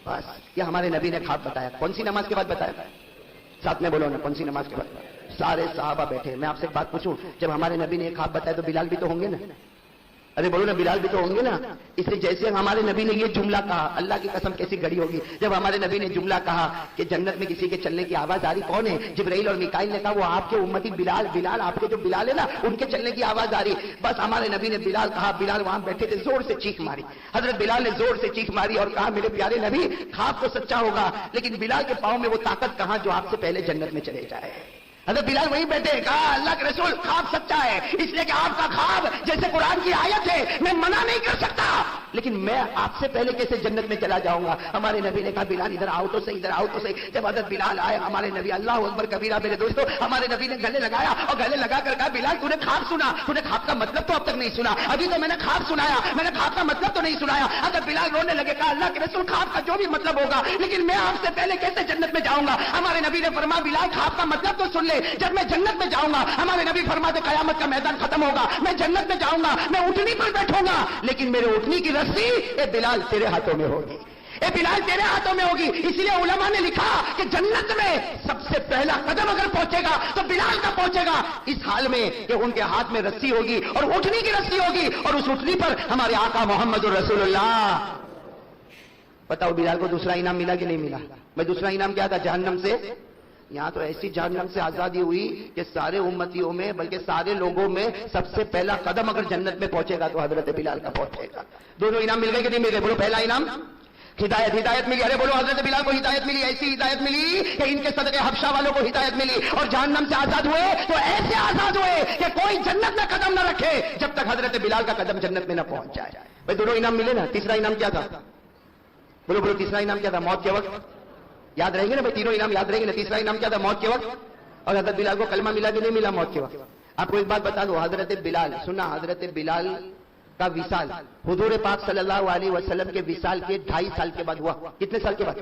بس یہ ہمارے نبی نے خواب بتایا. کون سی نماز کے بعد بتایا؟ ساتھ میں بولو نا, کون سی نماز کے بعد؟ سارے صحابہ بیٹھے. میں آپ سے ایک بات پوچھوں, جب ہمارے نبی نے ایک خواب بتایا تو بلال بھی تو ہوں گے نا؟ ارے بولو نا, بلال بھی تو ہوں گے نا. اس لیے جیسے ہمارے نبی نے یہ جملہ کہا, اللہ کی قسم کیسی گھڑی ہوگی جب ہمارے نبی نے جملہ کہا کہ جنت میں کسی کے چلنے کی آواز آ رہی. کون ہے؟ جبرائیل اور میکائیل نے کہا وہ آپ کے امتی بلال, بلال آپ کے جو بلال ہے نا ان کے چلنے کی آواز آ رہی. بس ہمارے نبی نے بلال کہا, بلال وہاں بیٹھے تھے, زور سے چیخ ماری. حضرت بلال نے زور سے چیخ ماری اور کہا میرے پیارے نبی خواب تو سچا ہوگا لیکن بلال کے پاؤں میں وہ طاقت کہاں جو آپ سے پہلے جنت میں چلے جائے. حضرت بلال وہیں بیٹھے, کہا اللہ کے رسول خواب سچا ہے, اس لیے کہ آپ کا خواب جیسے قرآن کی آیت ہے, میں منع نہیں کر سکتا لیکن میں آپ سے پہلے کیسے جنت میں چلا جاؤں گا. ہمارے نبی نے کہا بلال ادھر آؤ تو صحیح, ادھر آؤ تو صحیح. جب حضرت بلال آئے ہمارے نبی, اللہ اکبر کبیرہ میرے دوستو, ہمارے نبی نے گلے لگایا اور گلے لگا کر کہا بلال تو نے خواب سنا, تو نے خواب کا مطلب تو اب تک نہیں سنا. ابھی تو میں نے خواب سنایا, میں نے خواب کا مطلب تو نہیں سنایا. حضرت بلال رونے لگے, کہا اللہ کے رسول خواب کا جو بھی مطلب ہوگا لیکن میں آپ سے پہلے کیسے جنت میں جاؤں گا. ہمارے نبی نے فرمایا بلال خواب کا مطلب تو سن لے, جب میں جنت میں جاؤں گا ہمارے نبی فرماتے قیامت کا میدان ختم ہوگا, میں جنت میں جاؤں گا, میں اٹھنی پر بیٹھوں گا لیکن میرے اٹھنی کی رسی اے بلال تیرے ہاتھوں میں ہوگی, اے بلال تیرے ہاتھوں میں ہوگی. اس لیے علماء نے لکھا کہ جنت میں سب سے پہلا قدم اگر پہنچے گا تو بلال کا پہنچے گا, اس حال میں کہ ان کے ہاتھ میں رسی ہوگی اور اٹھنی کی رسی ہوگی, اور اس اٹھنی پر ہمارے آقا محمد رسول اللہ. بتاؤ بلال کو دوسرا انعام ملا کہ نہیں ملا؟ میں دوسرا انعام کیا تھا؟ جہنم سے یہاں تو ایسی جہنم سے آزادی ہوئی کہ سارے امتیوں میں بلکہ سارے لوگوں میں سب سے پہلا قدم اگر جنت میں پہنچے گا تو حضرت بلال کا پہنچے گا. دونوں انعام مل گئے کہ نہیں مل گئے؟ بولو پہلا انعام ہدایت ملی. ارے بولو حضرت بلال کو ہدایت ملی, ایسی ہدایت ملی کہ ان کے صدقے حبشہ والوں کو ہدایت ملی, اور جہنم سے آزاد ہوئے تو ایسے آزاد ہوئے کہ کوئی جنت میں قدم نہ رکھے جب تک حضرت بلال کا قدم جنت میں نہ پہنچ جائے. بھائی دونوں انعام ملے نا. تیسرا انعام کیا تھا؟ بولو تیسرا انعام کیا تھا؟ موت کے وقت. یاد رہیں گے نا بھائی, تینوں انعام یاد رہیں گے نا. تیسرا انعام کیا تھا؟ موت کے وقت. اور حضرت بلال کو کلمہ ملا کہ نہیں ملا موت کے وقت؟ آپ کو ایک بات بتا دو, حضرت بلال سننا, حضرت بلال کا وصال حضور پاک صلی اللہ علیہ وسلم کے وصال کے 2.5 سال کے بعد ہوا. کتنے سال کے بعد؟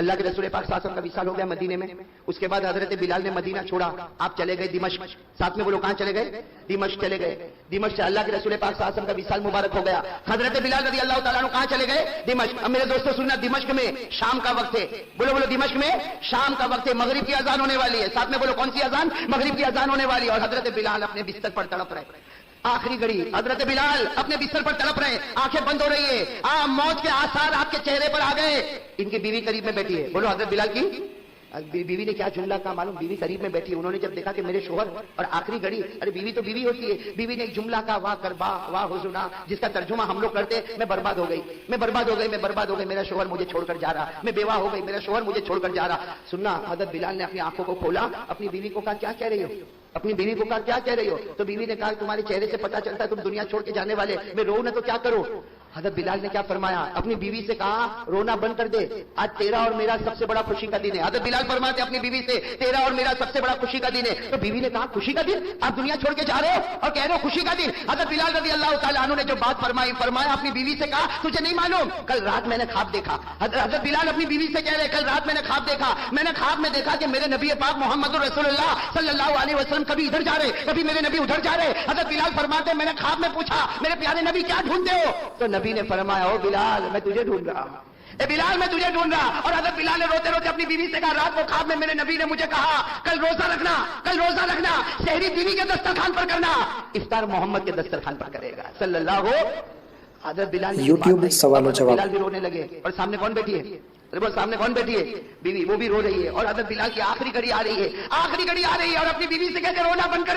اللہ کے رسول پاک صلی اللہ علیہ وسلم کا وصال ہو گیا مدینے میں. اس کے بعد حضرت بلال نے مدینہ چھوڑا, آپ چلے گئے دمشق. ساتھ میں بولو کہاں چلے گئے؟ دمشق چلے گئے. دمشق سے اللہ کے رسول پاک صلی اللہ علیہ وسلم کا وصال مبارک ہو گیا. حضرت بلال رضی اللہ تعالیٰ عنہ کہاں چلے گئے؟ دمشق. اب میرے دوستوں سننا, دمشق میں شام کا وقت ہے. بولو دمشق میں شام کا وقت ہے, مغرب کی اذان ہونے والی ہے. ساتھ میں بولو کون سی اذان؟ مغرب کی اذان ہونے والی ہے. اور حضرت بلال اپنے بستر پر تڑپ رہے, آخری گھڑی حضرت بلال اپنے بستر پر تڑپ رہے, آنکھیں بند ہو رہی ہے, موت کے آثار آپ کے چہرے پر آ گئے. ان کی بیوی قریب میں بیٹھی ہے. بولو حضرت بلال کی بیوی نے کیا جملہ کہا معلوم؟ بیوی قریب میں بیٹھی, انہوں نے جب دیکھا کہ میرے شوہر اور آخری گھڑی, ارے بیوی تو بیوی ہوتی ہے, بیوی نے ایک جملہ کہا, واہ کربا واہ حزنا, جس کا ترجمہ ہم لوگ کرتے میں برباد ہو گئی, میں برباد ہو گئی, میرا شوہر مجھے چھوڑ کر جا رہا, میں بیوہ ہو گئی, میرا شوہر مجھے چھوڑ کر جا رہا. سننا, حضرت بلال نے اپنی آنکھوں کو کھولا, اپنی بیوی کو کہا کیا کہہ رہی ہو؟ اپنی بیوی کو کہا کیا کہہ رہی ہو؟ تو بیوی نے کہا تمہارے چہرے سے پتا چلتا ہے تم دنیا چھوڑ کے جانے والے, میں رو نہ تو کیا کروں. حضرت بلال نے کیا فرمایا؟ اپنی بیوی سے کہا رونا بند کر دے, آج تیرا اور میرا سب سے بڑا خوشی کا دن ہے. حضرت بلال فرماتے اپنی بیوی سے تیرا اور میرا سب سے بڑا خوشی کا دن ہے. تو بیوی نے کہا خوشی کا دن؟ آپ دنیا چھوڑ کے جا رہے ہو اور کہہ رہے ہو خوشی کا دن. حضرت بلال رضی اللہ تعالیٰ عنہ نے جو بات فرمایا اپنی بیوی سے کہا تجھے نہیں معلوم, کل رات میں نے خواب دیکھا. حضرت بلال اپنی بیوی سے کہہ رہے کل رات میں نے خواب دیکھا, میں نے خواب میں دیکھا کہ میرے نبی پاک محمد رسول اللہ صلی اللہ علیہ وسلم کبھی ادھر جا رہے, کبھی میرے نبی ادھر جا رہے. حضرت بلال فرماتے میں نے خواب میں پوچھا میرے پیارے نبی کیا ڈھونڈتے ہو؟ تو نبی نے فرمایا او بلال میں تجھے ڈھونڈ رہا ہوں, اے بلال میں تجھے ڈھونڈ رہا. اور حضرت بلال نے روتے روتے اپنی بیوی سے کہا رات کو خواب میں میرے نبی نے مجھے کہا کل روزہ رکھنا, شہری بیوی کے دسترخوان پر کرنا, افطار محمد کے دسترخوان پر کرے گا صلی اللہ ہو. حضرت بلال یوٹیوب سوال و جواب. بلال بھی رونے لگے, اور سامنے کون بیٹھی ہے؟ سامنے کون بیٹھی ہے؟ بیوی, وہ بھی رو رہی ہے. اور حضرت بلال کی آخری گھڑی آ رہی ہے, اور اپنی بیوی سے کہتے رونا بند کر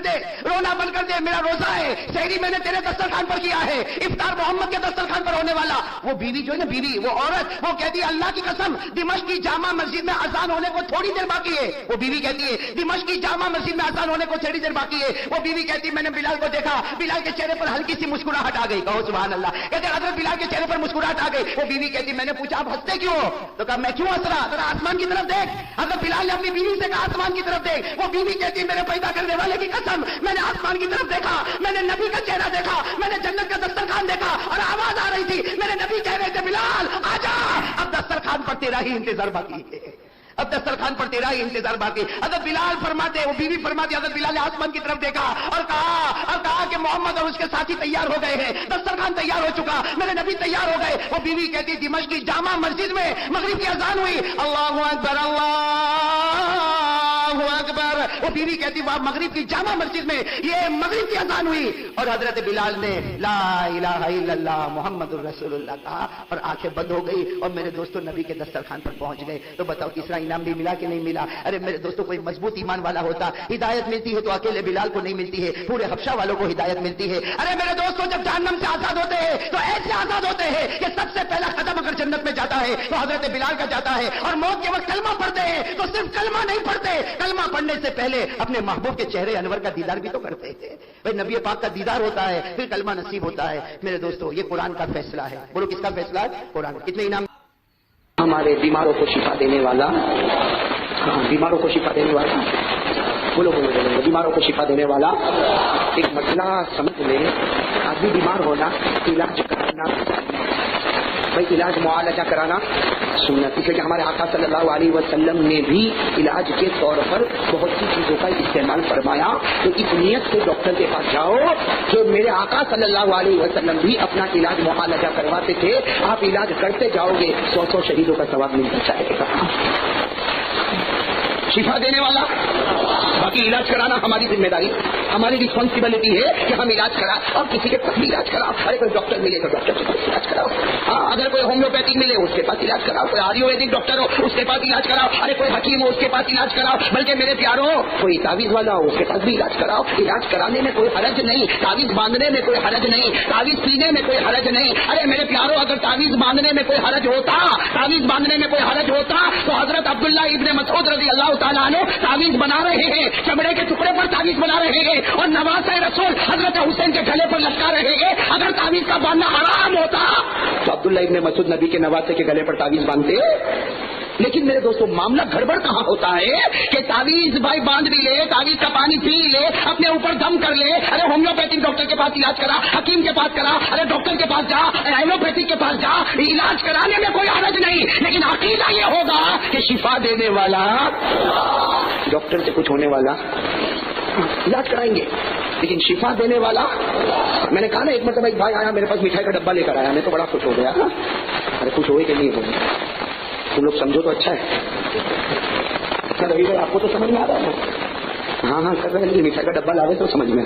دے, میرا روزہ ہے, شہری میں نے تیرے دسترخوان پر کیا ہے, افطار محمد کے دسترخوان پر ہونے والا. وہ بیوی جو ہے نا, بیوی وہ عورت, وہ کہتی ہے اللہ کی قسم دمشق کی جامع مسجد میں اذان ہونے کو تھوڑی دیر باقی ہے. وہ بیوی کہتی ہے دمشق کی جامع مسجد میں اذان ہونے کو تھوڑی دیر باقی ہے. وہ بیوی کہتی ہے میں نے بلال کو دیکھا, بلال کے چہرے پر ہلکی سی مسکراہٹ آ گئی. کہو سبحان اللہ. کہتے حضرت بلال کے چہرے پر مسکراہٹ آ گئی. وہ بیوی کہتی میں نے پوچھا آپ ہنستے کیوں؟ تو کہا میں کیوں ہنس رہا, ذرا آسمان کی طرف دیکھ. حضرت بلال نے اپنی بیوی سے کہا آسمان کی طرف دیکھ. وہ بیوی کہتی ہے میرے پیدا کرنے والے کی قسم میں نے آسمان کی طرف دیکھا, میں نے نبی کا چہرہ دیکھا, میں نے جنت کا دسترخوان دیکھا, اور آواز آ رہی تھی میرے نبی کہہ رہے تھے بلال آجا, اب دسترخوان پر تیرا ہی انتظار باقی ہے, اب دسترخوان پر تیرا ہی انتظار باقی. حضرت بلال فرماتے, وہ بیوی فرماتی حضرت بلال نے آسمان کی طرف دیکھا اور کہا کہ محمد اور اس کے ساتھی تیار ہو گئے ہیں, دسترخوان تیار ہو چکا, میرے نبی تیار ہو گئے. وہ بیوی کہتی دمشق کی جامع مسجد میں مغرب کی اذان ہوئی, اللہ اکبر اللہ اکبر. وہ بیوی کہتی وہ مغرب کی جامع مسجد میں یہ مغرب کی اذان ہوئی, اور حضرت بلال نے لا الہ الا اللہ محمد الرسول اللہ کہا, اور آنکھیں بند ہو گئی, اور میرے دوستوں نبی کے دسترخوان پر پہنچ گئے. تو بتاؤ تیسرا انعام بھی ملا کہ نہیں ملا؟ ارے میرے دوستوں کوئی مضبوط ایمان والا ہوتا, ہدایت ملتی ہے تو اکیلے بلال کو نہیں ملتی ہے, پورے حبشہ والوں کو ہدایت ملتی ہے. ارے میرے دوستوں جب جہنم سے آزاد ہوتے ہیں تو ایسے آزاد ہوتے ہیں کہ سب سے پہلا قدم اگر جنت میں جاتا ہے تو حضرت بلال کا جاتا ہے. اور موت کے وقت کلمہ پڑھتے ہیں تو صرف کلمہ نہیں پڑھتے, کلمہ پڑھنے سے پہلے اپنے محبوب کے چہرے انور کا دیدار بھی تو کرتے ہیں. بھائی نبی پاک کا دیدار ہوتا ہے پھر کلمہ نصیب ہوتا ہے. میرے دوستوں یہ قرآن کا فیصلہ ہے. بولو کس کا فیصلہ ہے؟ قرآن. کتنے انعام؟ ہمارے بیماروں کو شفا دینے والا, بیماروں کو شفا دینے والا, بولو بیماروں کو شفا دینے والا. ایک مسئلہ سمجھ لیں, آدمی بیمار ہونا, علاج کرانا, بھائی علاج معالجہ کرانا سنت, اس لیے کہ ہمارے آقا صلی اللہ علیہ وسلم نے بھی علاج کے طور پر بہت سی چیزوں کا استعمال فرمایا. تو اس نیت سے ڈاکٹر کے پاس جاؤ کہ میرے آقا صلی اللہ علیہ وسلم بھی اپنا علاج معالجہ کرواتے تھے, آپ علاج کرتے جاؤ گے 100 شہیدوں کا ثواب ملتا جائے گا. شفا دینے والا. باقی علاج کرانا ہماری ذمہ داری, ہماری ریسپانسبلٹی ہے کہ ہم علاج کرا, اور کسی کے پاس بھی علاج کراؤ. ارے کوئی ڈاکٹر ملے تو ڈاکٹر کے پاس علاج کراؤ. ہاں, اگر کوئی ہومیوپیتھک ملے اس کے پاس علاج کراؤ, کوئی آیورویدک ڈاکٹر ہو اس کے پاس علاج کراؤ, ارے کوئی حکیم ہو اس کے پاس علاج کراؤ. بلکہ میرے پیاروں, کوئی تعویذ والا ہو اس کے پاس بھی علاج کراؤ. علاج کرانے میں کوئی حرج نہیں, تعویذ باندھنے میں کوئی حرج نہیں, تعویذ پینے میں کوئی حرج نہیں. ارے میرے پیاروں, اگر تعویذ باندھنے میں کوئی حرج ہوتا, تعویذ باندھنے میں کوئی حرج ہوتا تو حضرت عبداللہ ابن مسعود رضی اللہ تعالیٰ عنہ تعویذ بنا رہے ہیں, چمڑے کے ٹکڑے پر تعویذ بنا رہے ہیں, اور نواسۂ رسول حضرت حسین کے گلے پر لٹکا رہے ہیں. اگر تعویذ کا باندھنا حرام ہوتا تو عبداللہ ابن مسعود نبی کے نواسے کے گلے پر تعویذ باندھتے. لیکن میرے دوستوں, معاملہ گڑبڑ کہاں ہوتا ہے کہ تعویذ بھائی باندھ بھی لے, تعویذ کا پانی پی لے, اپنے اوپر دم کر لے. ارے ہومیوپیتھک ڈاکٹر کے پاس علاج کرا, حکیم کے پاس کرا, ارے ڈاکٹر کے پاس جا, ایلوپیتھک کے پاس جا, علاج کرانے میں کوئی حرج نہیں. لیکن عقیدہ یہ ہوگا کہ شفا دینے والا ڈاکٹر سے کچھ ہونے والا, علاج کرائیں گے لیکن شفا دینے والا. میں نے کہا نا, ایک مرتبہ ایک بھائی آیا میرے پاس, مٹھائی کا ڈبہ لے کر آیا, میں تو بڑا خوش ہو گیا. ارے خوش ہوئے کہ نہیں ہوئے, تم لوگ سمجھو تو اچھا ہے. اچھا رہی بھائی, آپ کو تو سمجھ میں آ رہا ہے. ہاں ہاں کر رہے ہیں, مٹھائی کا ڈبہ لاوے تو سمجھ میں.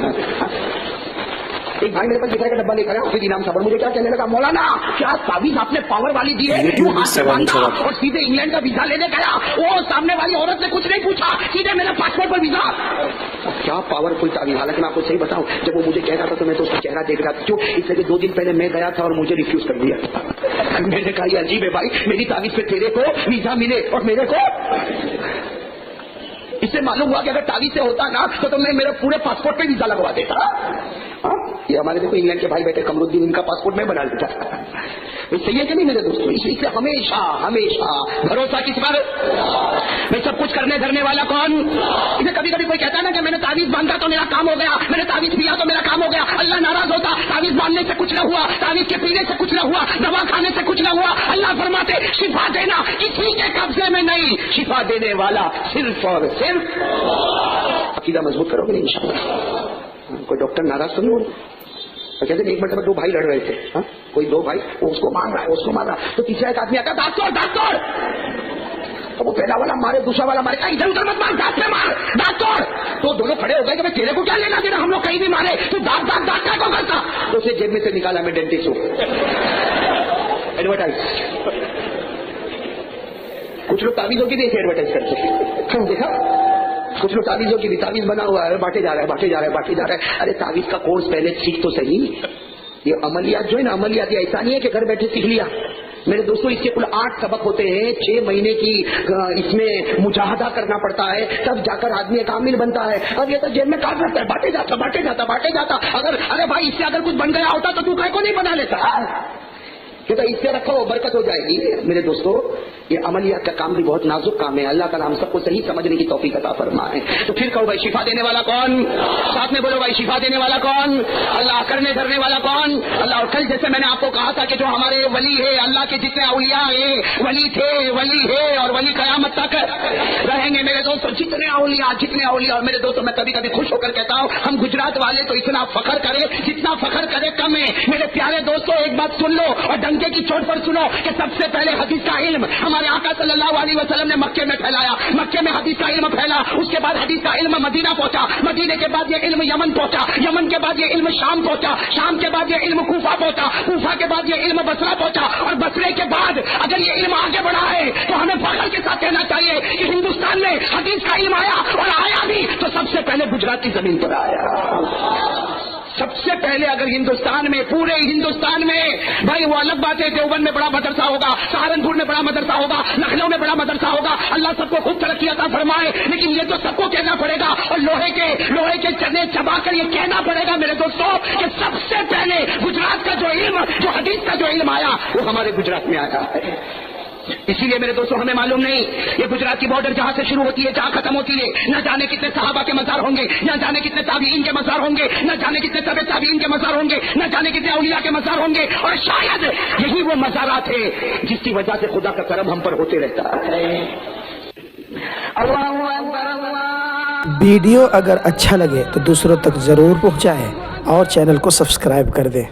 ایک بھائی میرے پاس مٹھائی کا ڈبہ لے کر آیا, حافظ انعام صاحب, مجھے کیا کہنے لگا, مولانا کیا تعویذ آپ نے پاور والی دی ہے, وہ ہاتھ سے باندھا اور سیدھے انگلینڈ کا ویزا لینے گیا. وہ سامنے والی عورت نے کچھ نہیں پوچھا, سیدھے میرے پاسپورٹ پر ویزا. کیا پاورفل تعویذ. حالانکہ میں آپ کو صحیح بتاؤں, جب وہ مجھے کہہ رہا تھا تو میں تو اس کا چہرہ دیکھ رہا تھا. کیوں؟ اس لیے کہ 2 دن پہلے میں گیا تھا اور مجھے ریفیوز کر دیا. میں نے کہا یہ عجیب ہے بھائی, میری تعویذ پہ تیرے کو ویزا ملے اور میرے کو. اس سے معلوم ہوا کہ اگر تعویذ سے ہوتا نا تو میں میرے پورے پاسپورٹ پہ ویزا لگوا دیتا. یہ ہمارے دیکھو انگلینڈ کے بھائی بیٹھے قمر الدین, ان کا پاسپورٹ میں بنا دیتا. صحیح ہے کہ نہیں میرے دوستوں؟ اس سے ہمیشہ ہمیشہ بھروسہ کس پر. میں سب کچھ کرنے دھرنے والا کون. اسے کبھی کبھی کوئی کہتا ہے نا کہ میں نے تعویذ باندھا تو میرا کام ہو گیا, میں نے تعویذ پیا تو میرا کام ہو گیا. اللہ ناراض ہوتا, تعویذ باندھنے سے کچھ نہ ہوا, تعویذ کے پینے سے کچھ نہ ہوا, دوا کھانے سے کچھ نہ ہوا. اللہ فرماتے شفا دینا کسی کے قبضے میں نہیں, شفا دینے والا صرف اور صرف. عقیدہ مضبوط کرو گے نہیں انشاءاللہ. کوئی ڈاکٹر ناراض تو نہیں ہو. کہتے ہیں ایک مرتبہ 2 بھائی لڑ رہے تھے, کوئی 2 بھائی, وہ اس کو مار رہا ہے, اس کو مار رہا, تو تیسرا ایک آدمی آتا, دانت توڑ دانت توڑ. تو وہ پہلا والا مارے, دوسرا والا مارے, ادھر ادھر مت مار, دانت پہ مار, دانت توڑ. تو دونوں کھڑے ہو گئے کہ تیرے کو کیا لینا دینا, ہم لوگ کہیں بھی مارے, تو دانت دانت دانت کیا کو کرتا. تو اسے جیب میں سے نکالا, میں ڈینٹسٹ ہوں. ایڈورٹائز. کچھ لوگ تعویذوں کی بھی ایسے ایڈورٹائز کرتے ہیں, دیکھا. کچھ لوگ تعویذوں کی بھی, تعویذ بنا ہوا ہے, بانٹے جا رہا ہے, بانٹے جا رہا ہے, بانٹے جا رہا ہے. ارے تعویذ کا کورس پہلے سیکھ تو صحیح. یہ عملیات جو ہے نا, عملیات یہ ایسا نہیں ہے کہ گھر بیٹھے سیکھ لیا. میرے دوستوں, اس کے کل 8 سبق ہوتے ہیں, 6 مہینے کی اس میں مجاہدہ کرنا پڑتا ہے, تب جا کر آدمی ایک عامل بنتا ہے. اب یہ تو جیب میں کاٹ رکھتا ہے, بانٹے جاتا بانٹے جاتا بانٹے جاتا. اگر ارے بھائی اس سے اگر کچھ بن گیا ہوتا تو کہیں کو نہیں بنا لیتا. کہتا اس سے رکھو برکت ہو جائے گی. میرے دوستو, یہ عملیات کا کام بھی بہت نازک کام ہے. اللہ تعالیٰ ہم سب کو صحیح سمجھنے کی توفیق عطا فرمائے. تو پھر کہو بھائی شفا دینے والا کون. ساتھ میں بولو بھائی شفا دینے والا کون. اللہ. کرنے دھرنے والا کون. اللہ. اور کل جیسے میں نے آپ کو کہا تھا کہ جو ہمارے ولی ہے, اللہ کے جتنے اولیاء ہیں, ولی تھے, ولی ہے اور ولی قیامت تک رہیں گے. میرے دوستوں, جتنے اولیاء اور میرے دوستوں, میں کبھی کبھی خوش ہو کر کہتا ہوں ہم گجرات والے تو اتنا فخر کرے, جتنا فخر کرے کم ہے. میرے پیارے دوستوں, ایک بات سن لو اور ڈنکے کی چوٹ پر سنو کہ سب سے پہلے حدیث کا علم ہمارے آقا صلی اللہ علیہ وسلم نے مکے میں پھیلایا. مکے میں حدیث کا علم پھیلا. اس کے بعد حدیث کا علم مدینہ پہنچا. مدینے کے بعد یہ علم یمن پہنچا. یمن کے بعد یہ علم شام پہنچا. شام کے بعد یہ علم کوفہ پہنچا. کوفہ کے بعد یہ علم بصرہ پہنچا. اور بصرے کے بعد اگر یہ علم آگے بڑھا ہے تو ہمیں فخر کے ساتھ کہنا چاہیے کہ ہندوستان میں حدیث کا علم آیا, اور آیا بھی تو سب سے پہلے گجرات کی زمین پر آیا. سب سے پہلے اگر ہندوستان میں, پورے ہندوستان میں, بھائی وہ الگ بات ہے, دیوبند میں بڑا مدرسہ ہوگا, سہارنپور میں بڑا مدرسہ ہوگا, لکھنؤ میں بڑا مدرسہ ہوگا, اللہ سب کو خوب ترقی عطا فرمائے. لیکن یہ تو سب کو کہنا پڑے گا, اور لوہے کے چنے چبا کر یہ کہنا پڑے گا میرے دوستوں کہ سب سے پہلے گجرات کا جو علم, جو حدیث کا جو علم آیا وہ ہمارے گجرات میں آیا ہے. اسی لیے میرے دوستوں ہمیں معلوم نہیں یہ گجرات کی بارڈر جہاں سے شروع ہوتی ہے جہاں ختم ہوتی ہے, نہ جانے کتنے صحابہ کے مزار ہوں گے, نہ جانے کتنے تابعین کے مزار ہوں گے, نہ جانے کتنے تبع تابعین کے مزار ہوں گے, نہ جانے کتنے اولیاء کے مزار ہوں گے. اور شاید یہی وہ مزارات ہے جس کی وجہ سے خدا کا کرم ہم پر ہوتے رہتا ہے. ویڈیو اگر اچھا لگے تو دوسروں تک ضرور پہنچائیں اور چینل کو سبسکرائب کر دیں.